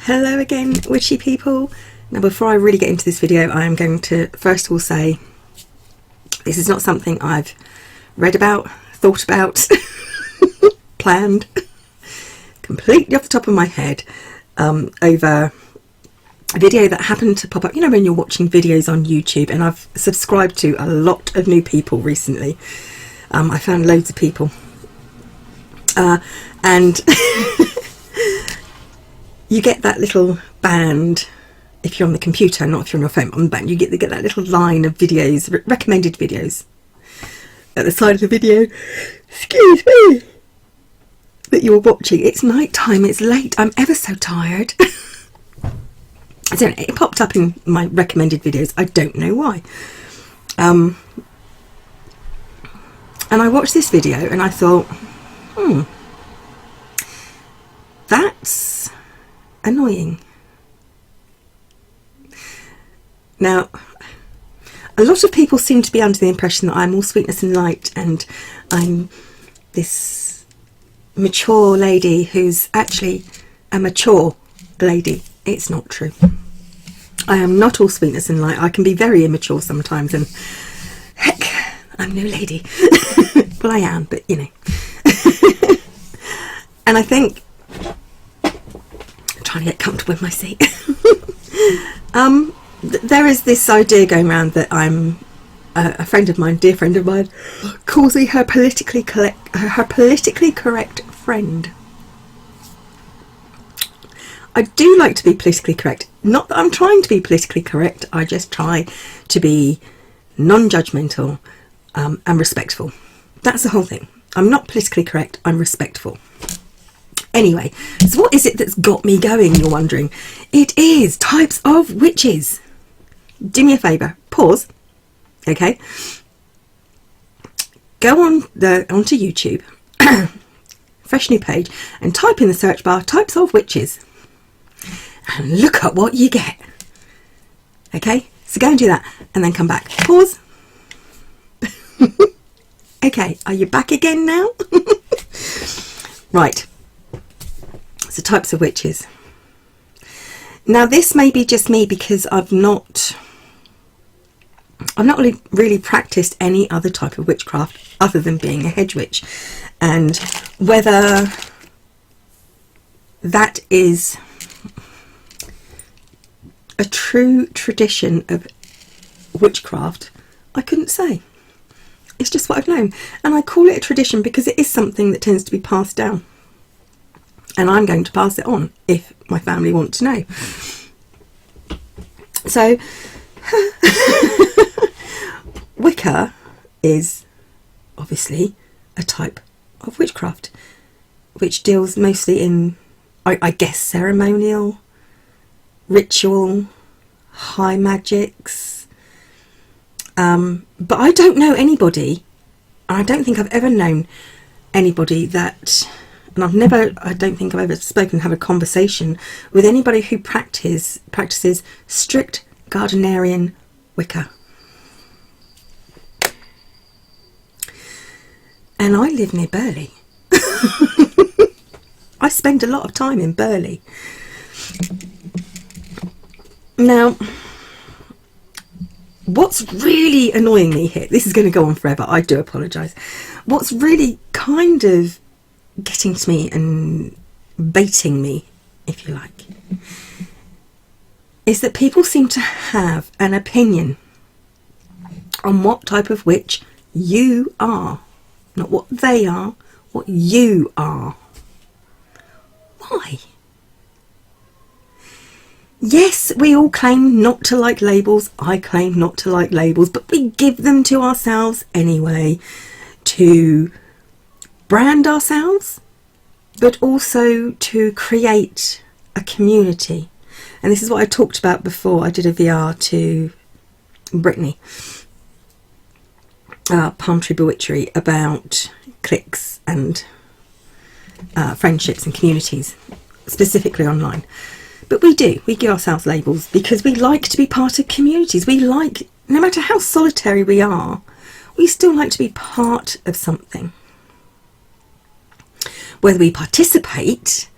Hello again, witchy people. Now before I really get into this video, I am going to first of all say this is not something I've read about, thought about, planned, completely off the top of my head, over a video that happened to pop up. You know when you're watching videos on YouTube, and I've subscribed to a lot of new people recently. I found loads of people and you get that little band if you're on the computer, not if you're on your phone. On the band you get that little line of videos, recommended videos at the side of the video, excuse me, that you're watching. It's night time, it's late, I'm ever so tired. So it popped up in my recommended videos, I don't know why. And I watched this video and I thought, that's annoying. Now, a lot of people seem to be under the impression that I'm all sweetness and light and I'm this mature lady who's actually a mature lady. It's not true. I am not all sweetness and light. I can be very immature sometimes, and heck, I'm no lady. Well, I am, but you know. And I think I'm trying to get comfortable in my seat. There is this idea going around that I'm a friend of mine, dear friend of mine, calls me her politically correct friend. I do like to be politically correct. Not that I'm trying to be politically correct. I just try to be non-judgmental and respectful. That's the whole thing. I'm not politically correct. I'm respectful. Anyway, so what is it that's got me going, you're wondering? It is types of witches. Do me a favour. Pause. Okay. Go onto YouTube, fresh new page, and type in the search bar types of witches. And look at what you get. Okay, so go and do that and then come back. Pause. Okay, are you back again now? Right, so types of witches. Now this may be just me because I've not really practiced any other type of witchcraft other than being a hedge witch, and whether that is a true tradition of witchcraft, I couldn't say. It's just what I've known, and I call it a tradition because it is something that tends to be passed down, and I'm going to pass it on if my family want to know. So Wicca is obviously a type of witchcraft which deals mostly in, I guess, ceremonial, ritual, high magics, but I don't know anybody, and I don't think I've ever known anybody that, and I don't think I've ever spoken, have a conversation with anybody who practices strict Gardnerian Wicca. And I live near Burley. I spend a lot of time in Burley. Now, what's really annoying me here, this is going to go on forever, I do apologise. What's really kind of getting to me and baiting me, if you like, is that people seem to have an opinion on what type of witch you are. Not what they are, what you are. Why? Yes, we all claim not to like labels. I claim not to like labels, but we give them to ourselves anyway to brand ourselves, but also to create a community. And this is what I talked about before. I did a VR to Brittany, Palm Tree Bewitchery, about cliques and friendships and communities, specifically online. But we give ourselves labels because we like to be part of communities. We like, no matter how solitary we are, we still like to be part of something. Whether we participate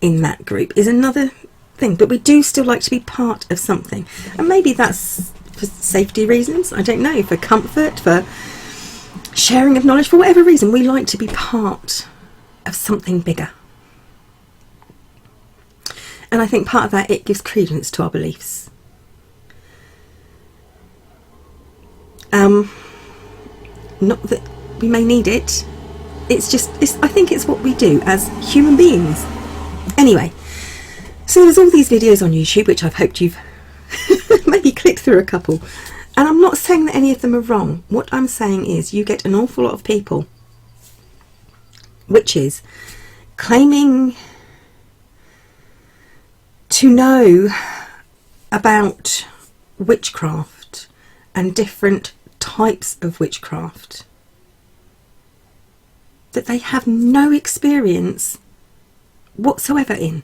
in that group is another thing, but we do still like to be part of something. And maybe that's for safety reasons, I don't know, for comfort, for sharing of knowledge, for whatever reason, we like to be part of something bigger. And I think part of that, it gives credence to our beliefs. Not that we may need it, I think it's what we do as human beings. Anyway, so there's all these videos on YouTube, which I've hoped you've maybe clicked through a couple. And I'm not saying that any of them are wrong. What I'm saying is you get an awful lot of people, witches, claiming to know about witchcraft and different types of witchcraft that they have no experience whatsoever in.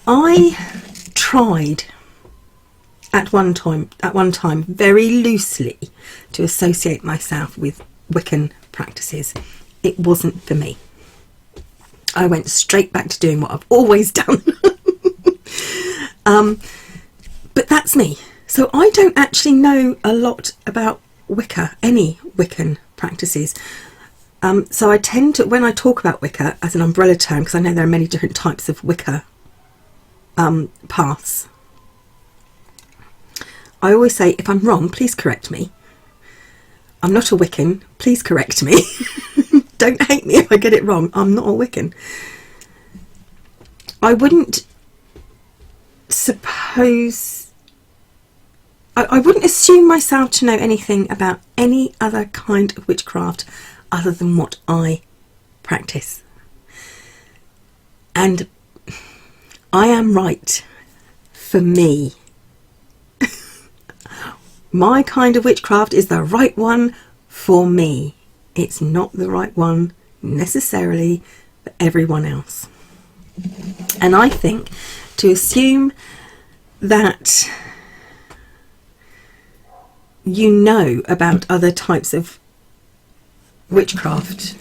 I tried at one time very loosely to associate myself with Wiccan practices. It wasn't for me. I went straight back to doing what I've always done. But that's me. So I don't actually know a lot about Wicca, any Wiccan practices. So I tend to, when I talk about Wicca as an umbrella term, because I know there are many different types of Wicca paths, I always say, if I'm wrong, please correct me. I'm not a Wiccan, please correct me. Don't hate me if I get it wrong. I'm not a Wiccan. I wouldn't suppose, I wouldn't assume myself to know anything about any other kind of witchcraft other than what I practice. And I am right for me. My kind of witchcraft is the right one for me. It's not the right one necessarily for everyone else. And I think to assume that you know about other types of witchcraft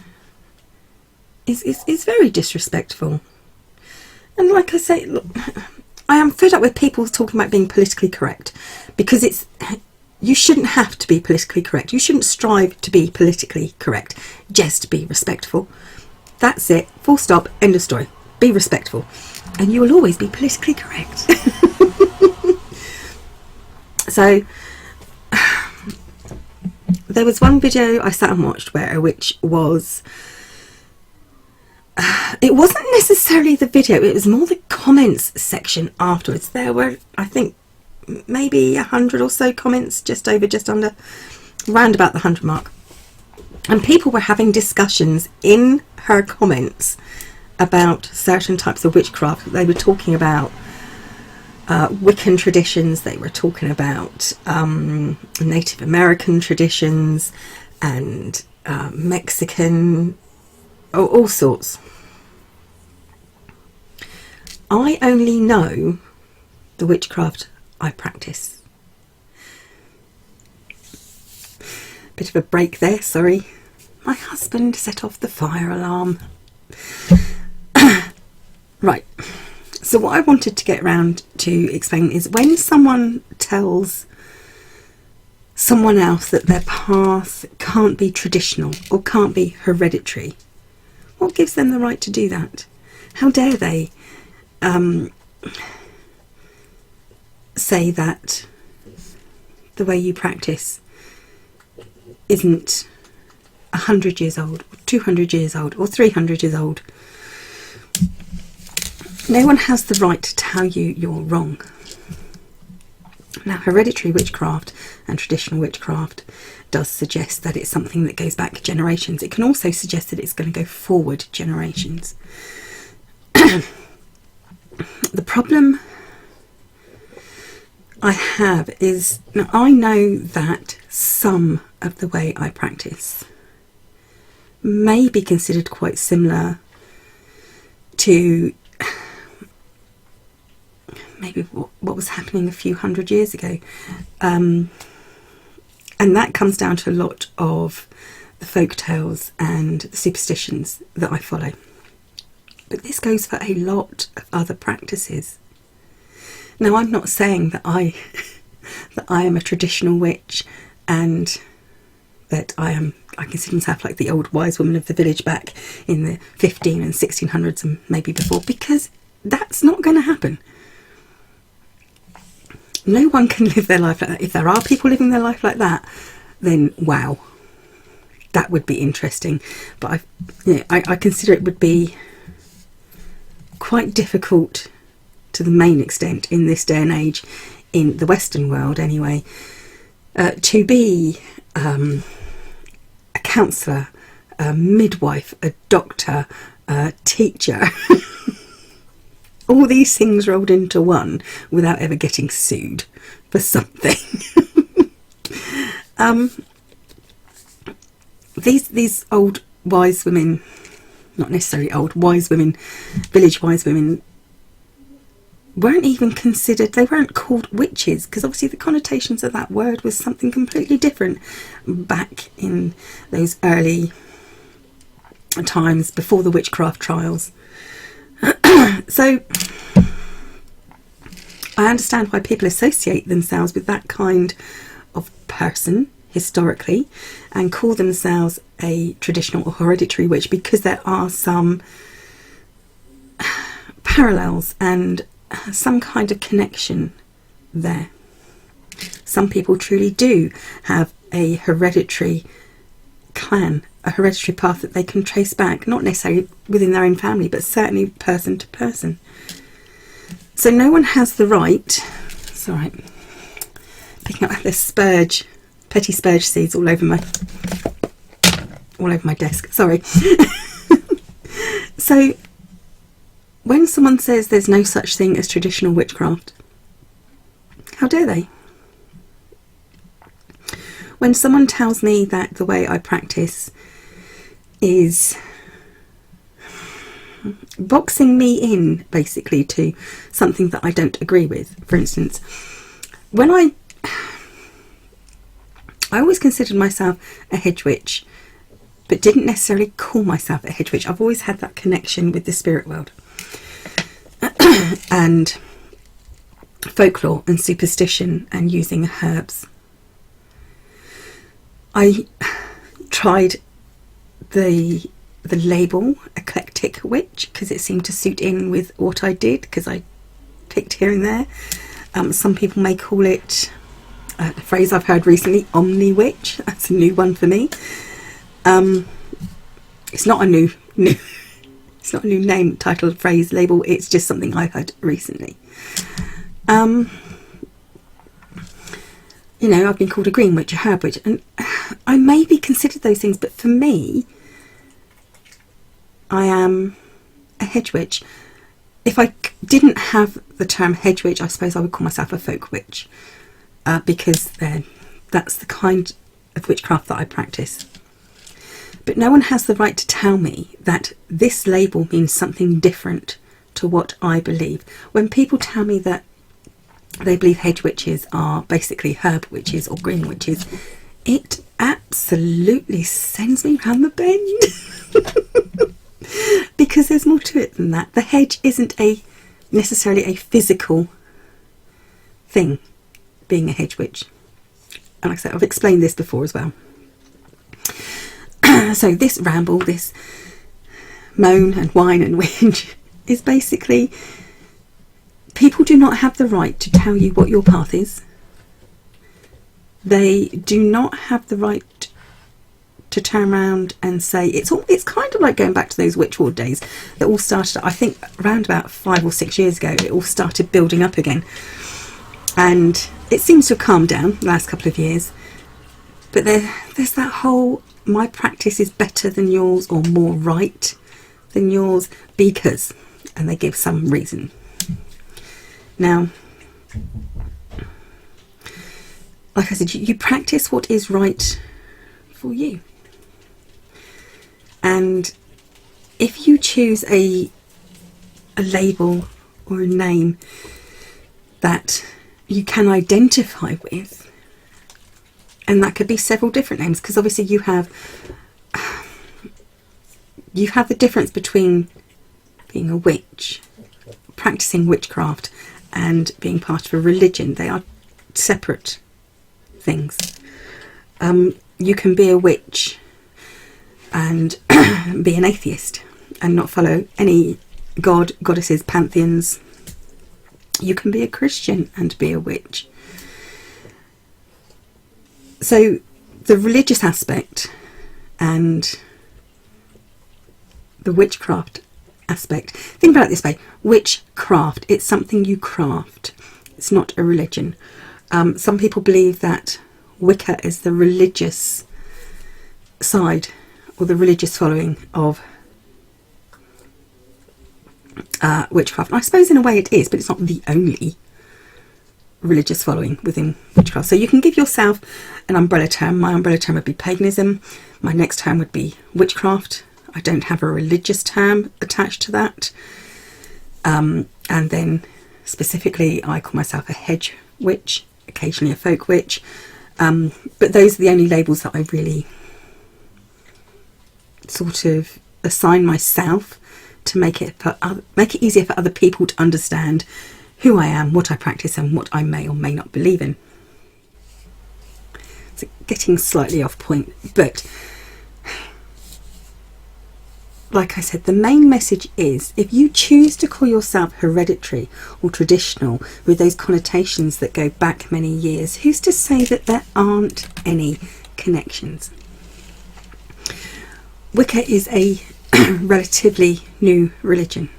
is very disrespectful. And like I say, look, I am fed up with people talking about being politically correct, because you shouldn't have to be politically correct. You shouldn't strive to be politically correct. Just be respectful. That's it. Full stop. End of story. Be respectful. And you will always be politically correct. So, there was one video I sat and watched where a witch was... it wasn't necessarily the video, it was more the comments section afterwards. There were, I think, maybe 100 or so comments, just under, round about the 100 mark. And people were having discussions in her comments about certain types of witchcraft. They were talking about Wiccan traditions, they were talking about Native American traditions and Mexican, all sorts. I only know the witchcraft I practice. Bit of a break there, sorry. My husband set off the fire alarm. Right, so what I wanted to get around to explain is when someone tells someone else that their path can't be traditional or can't be hereditary, what gives them the right to do that? How dare they say that the way you practice isn't 100 years old, or 200 years old, or 300 years old? No one has the right to tell you you're wrong. Now, hereditary witchcraft and traditional witchcraft does suggest that it's something that goes back generations. It can also suggest that it's going to go forward generations. The problem I have is, now I know that some of the way I practice may be considered quite similar to maybe what was happening a few hundred years ago. And that comes down to a lot of the folk tales and the superstitions that I follow. But this goes for a lot of other practices. Now, I'm not saying that I am a traditional witch and that I consider myself like the old wise woman of the village back in the 15 and 1600s and maybe before, because that's not going to happen. No one can live their life like that. If there are people living their life like that, then wow, that would be interesting. But I consider it would be quite difficult to the main extent in this day and age, in the Western world anyway, to be a counsellor, a midwife, a doctor, a teacher, all these things rolled into one without ever getting sued for something. These old wise women, not necessarily old, wise women, village wise women, weren't even considered, they weren't called witches, because obviously the connotations of that word was something completely different back in those early times before the witchcraft trials. So I understand why people associate themselves with that kind of person historically and call themselves a traditional or hereditary witch, because there are some parallels and some kind of connection there. Some people truly do have a hereditary clan, a hereditary path that they can trace back, not necessarily within their own family, but certainly person to person. So no one has the right, sorry, picking up this spurge, petty spurge seeds all over my desk, sorry. So when someone says there's no such thing as traditional witchcraft, how dare they? When someone tells me that the way I practice is boxing me in basically to something that I don't agree with, for instance, when I always considered myself a hedge witch, but didn't necessarily call myself a hedge witch. I've always had that connection with the spirit world and folklore and superstition and using herbs. I tried the label eclectic witch because it seemed to suit in with what I did, because I picked here and there. Some people may call it, a phrase I've heard recently, omni witch. That's a new one for me. It's not a new it's not a new name, title, phrase, label. It's just something I heard recently. You know, I've been called a green witch, a herb witch, and I may be considered those things, but for me, I am a hedge witch. If I didn't have the term hedge witch, I suppose I would call myself a folk witch, because that's the kind of witchcraft that I practice. But no one has the right to tell me that this label means something different to what I believe. When people tell me that they believe hedge witches are basically herb witches or green witches, it absolutely sends me round the bend. Because there's more to it than that. The hedge isn't necessarily a physical thing, being a hedge witch. And like I said, I've explained this before as well. So this ramble, this moan and whine and whinge is basically, people do not have the right to tell you what your path is. They do not have the right to turn around and say, it's kind of like going back to those witch ward days that all started, I think, around about 5 or 6 years ago. It all started building up again, and it seems to have calmed down the last couple of years. But there's that whole, my practice is better than yours or more right than yours because, and they give some reason. Now, like I said, you practice what is right for you. And if you choose a label or a name that you can identify with, and that could be several different names, because obviously you have the difference between being a witch, practicing witchcraft, and being part of a religion. They are separate things. You can be a witch and be an atheist and not follow any god, goddesses, pantheons. You can be a Christian and be a witch. So the religious aspect and the witchcraft aspect, think about it this way: witchcraft, it's something you craft, it's not a religion. Some people believe that Wicca is the religious side or the religious following of witchcraft. I suppose in a way it is, but it's not the only religious following within witchcraft. So you can give yourself an umbrella term. My umbrella term would be paganism. My next term would be witchcraft. I don't have a religious term attached to that. And then specifically I call myself a hedge witch, occasionally a folk witch. But those are the only labels that I really sort of assign myself to make it easier for other people to understand who I am, what I practice, and what I may or may not believe in. So getting slightly off point, but like I said, the main message is, if you choose to call yourself hereditary or traditional with those connotations that go back many years, who's to say that there aren't any connections? Wicca is a relatively new religion.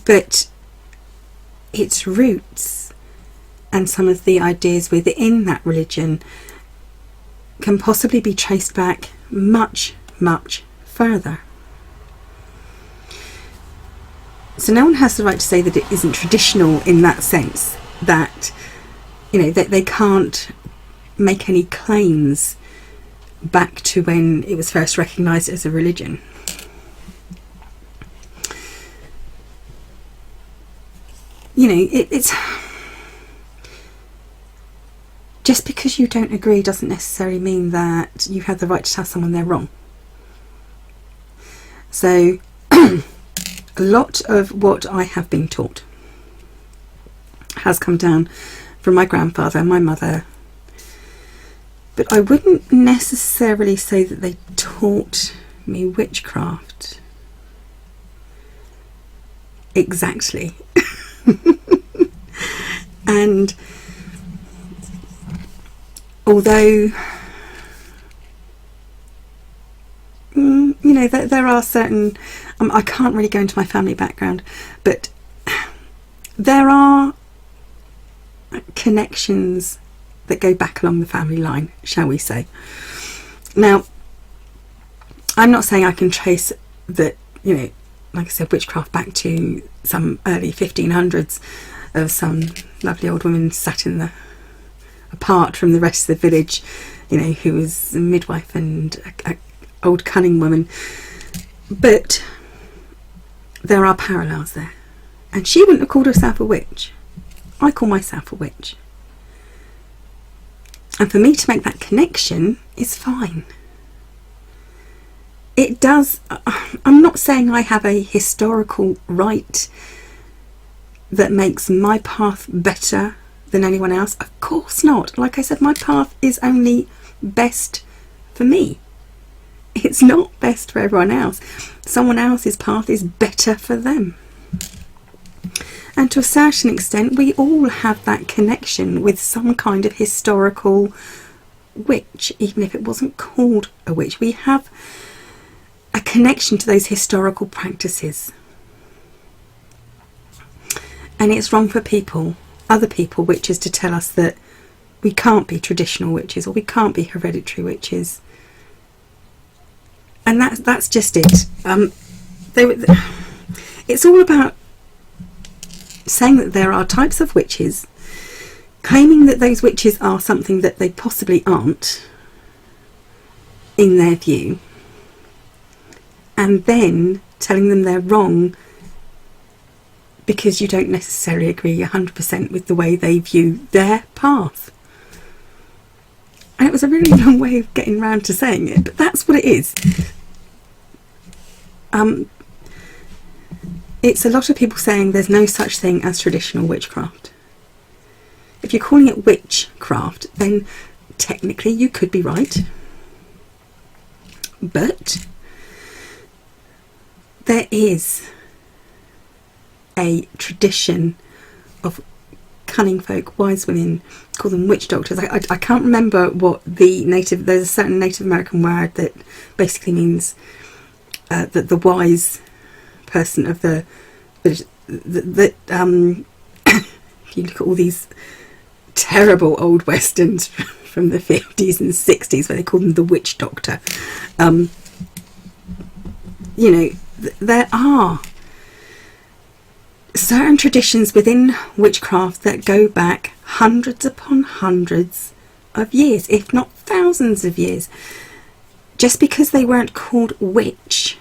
But its roots and some of the ideas within that religion can possibly be traced back much, much further. So no one has the right to say that it isn't traditional in that sense, that, you know, that they can't make any claims back to when it was first recognised as a religion. You know, it's just because you don't agree doesn't necessarily mean that you have the right to tell someone they're wrong. So a lot of what I have been taught has come down from my grandfather and my mother, but I wouldn't necessarily say that they taught me witchcraft exactly. And although you know, there are certain, I can't really go into my family background, but there are connections that go back along the family line, shall we say. Now, I'm not saying I can trace that, you know, like I said, witchcraft back to some early 1500s of some lovely old woman sat in the, apart from the rest of the village, you know, who was a midwife and a old cunning woman. But there are parallels there. And she wouldn't have called herself a witch. I call myself a witch. And for me to make that connection is fine. It does, I'm not saying I have a historical right that makes my path better than anyone else. Of course not. Like I said, my path is only best for me. It's not best for everyone else. Someone else's path is better for them. And to a certain extent, we all have that connection with some kind of historical witch, even if it wasn't called a witch. We have a connection to those historical practices. And it's wrong for people, other people, witches, to tell us that we can't be traditional witches or we can't be hereditary witches. And that's just it. It's all about saying that there are types of witches, claiming that those witches are something that they possibly aren't in their view, and then telling them they're wrong because you don't necessarily agree 100% with the way they view their path. And it was a really long way of getting round to saying it, but that's what it is. it's a lot of people saying there's no such thing as traditional witchcraft. If you're calling it witchcraft, then technically you could be right. But there is a tradition of cunning folk, wise women, call them witch doctors. I can't remember what there's a certain Native American word that basically means that the wise person of if you look at all these terrible old westerns from the 50s and 60s where they call them the witch doctor, you know, there are certain traditions within witchcraft that go back hundreds upon hundreds of years, if not thousands of years. Just because they weren't called witch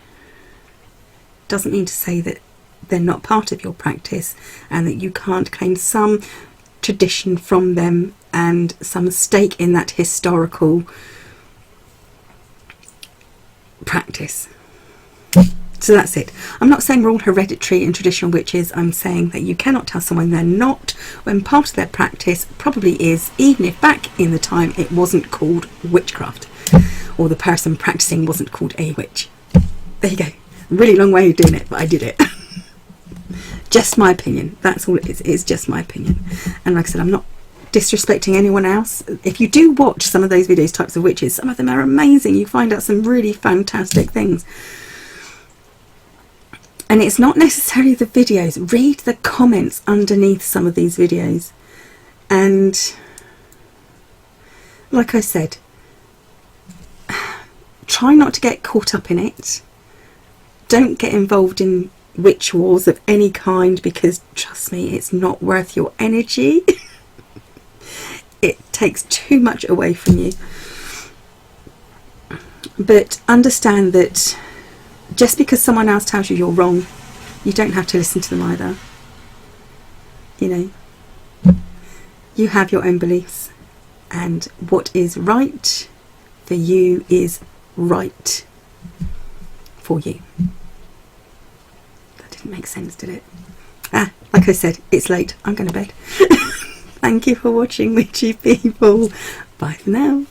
doesn't mean to say that they're not part of your practice and that you can't claim some tradition from them and some stake in that historical practice. So that's it. I'm not saying we're all hereditary and traditional witches. I'm saying that you cannot tell someone they're not when part of their practice probably is, even if back in the time it wasn't called witchcraft or the person practicing wasn't called a witch. There you go. Really long way of doing it, but I did it. Just my opinion. That's all it is. It's just my opinion. And like I said, I'm not disrespecting anyone else. If you do watch some of those videos, types of witches, some of them are amazing. You find out some really fantastic things. And it's not necessarily the videos. Read the comments underneath some of these videos. And like I said, try not to get caught up in it. Don't get involved in witch wars of any kind, because trust me, it's not worth your energy. It takes too much away from you. But understand that just because someone else tells you you're wrong, you don't have to listen to them either. You know, you have your own beliefs, and what is right for you is right for you. That didn't make sense, did it? Like I said, it's late. I'm going to bed. Thank you for watching, witchy people. Bye for now.